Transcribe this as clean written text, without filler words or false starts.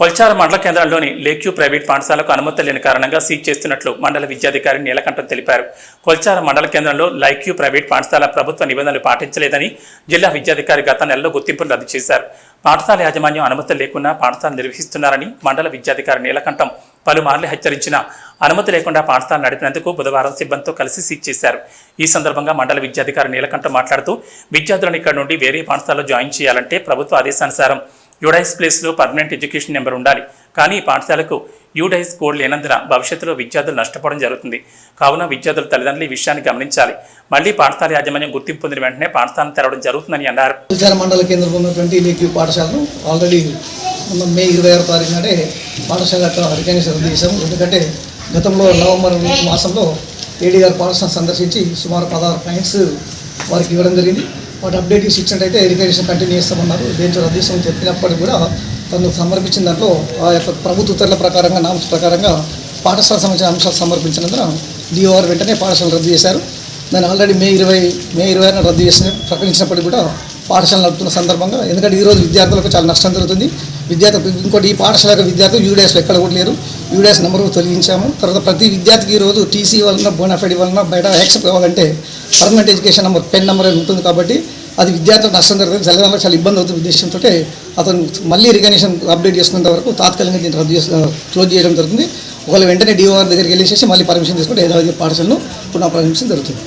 కొల్చార మండల కేంద్రంలోని లేక్యూ ప్రైవేట్ పాఠశాలకు అనుమతి లేని కారణంగా సీజ్ చేస్తున్నట్లు మండల విద్యాధికారి నీలకంఠం తెలిపారు. కొల్చార మండల కేంద్రంలో లేక్యూ ప్రైవేట్ పాఠశాల ప్రభుత్వ నిబంధనలు పాటించలేదని జిల్లా విద్యాధికారి గత నెలలో గుర్తింపును రద్దు చేశారు. పాఠశాల యాజమాన్యం అనుమతి లేకుండా పాఠశాల నిర్వహిస్తున్నారని మండల విద్యాధికారి నీలకంఠం పలుమార్లు హెచ్చరించిన అనుమతి లేకుండా పాఠశాల నడిపినందుకు బుధవారం సిబ్బందితో కలిసి సీజ్ చేశారు. ఈ సందర్భంగా మండల విద్యాధికారి నీలకంఠం మాట్లాడుతూ విద్యార్థులను ఇక్కడ నుండి వేరే పాఠశాలలో జాయిన్ చేయాలంటే ప్రభుత్వ ఆదేశానుసారం యూడైస్ ప్లేస్లో పర్మనెంట్ ఎడ్యుకేషన్ నెంబర్ ఉండాలి. కానీ ఈ పాఠశాలకు యూడైస్ కోడ్ లేనందున భవిష్యత్తులో విద్యార్థులు నష్టపోవడం జరుగుతుంది. కావున విద్యార్థుల తల్లిదండ్రులు ఈ విషయాన్ని గమనించాలి. మళ్లీ పాఠశాల యాజమాన్యం గుర్తింపు పొందిన వెంటనే పాఠశాలను తెరవడం జరుగుతుందని అన్నారు. మండల కేంద్రంలో ఉన్నటువంటి లేక్యూ పాఠశాలను ఆల్రెడీ మే 26 తారీఖు నాడే పాఠశాల రికగ్నిషన్ రద్దు చేశాము. ఎందుకంటే గతంలో నవంబర్ మాసంలో ఏడీ గారు పాఠశాల సందర్శించి సుమారు 16 పాయింట్స్ వారికి ఇవ్వడం జరిగింది. వాటి అప్డేట్ ఇచ్చినట్టయితే రికగ్నిషన్ కంటిన్యూ చేస్తామన్నారు. దేంట్లో రద్దు చేస్తామని చెప్పినప్పటికీ కూడా తను సమర్పించిన దాంట్లో ఆ యొక్క ప్రభుత్వ ఉత్తర్వుల ప్రకారంగా నామ్స్ ప్రకారంగా పాఠశాల సంబంధించిన అంశాలు సమర్పించినందున డిఓఆర్ వెంటనే పాఠశాల రద్దు చేశారు. దాన్ని ఆల్రెడీ మే 20 రద్దు చేసిన ప్రకటించినప్పటికీ కూడా పాఠశాల నడుపుతున్న సందర్భంగా, ఎందుకంటే ఈరోజు విద్యార్థులకు చాలా నష్టం జరుగుతుంది. ఇంకోటి ఈ పాఠశాల యొక్క విద్యార్థులు యూడీఎస్లో ఎక్కడ కూడా లేరు. యూడీఎస్ నెంబర్ తొలగించాము. తర్వాత ప్రతి విద్యార్థికి ఈరోజు టీసీ వలన బోనాఫైడ్ వలన బయట యాక్సెప్ట్ కావాలంటే permanent education number pen number అని ఉంటుంది. కాబట్టి అది విద్యార్థులకు నష్టం జరుగుతుంది. చదివేందుకు చాలా ఇబ్బంది అవుతుంది ఉద్దేశంతో అతను మళ్ళీ రికగ్నిషన్ అప్డేట్ చేసుకునేంత వరకు తాత్కాలికంగా దీన్ని క్లోజ్ చేయడం జరుగుతుంది. ఒకవేళ వెంటనే డిఓఆర్ దగ్గరికి వెళ్ళేసి మళ్ళీ పర్మిషన్ తీసుకుంటే ఏదో పాఠశాలను పునః ప్రారంభించడం జరుగుతుంది.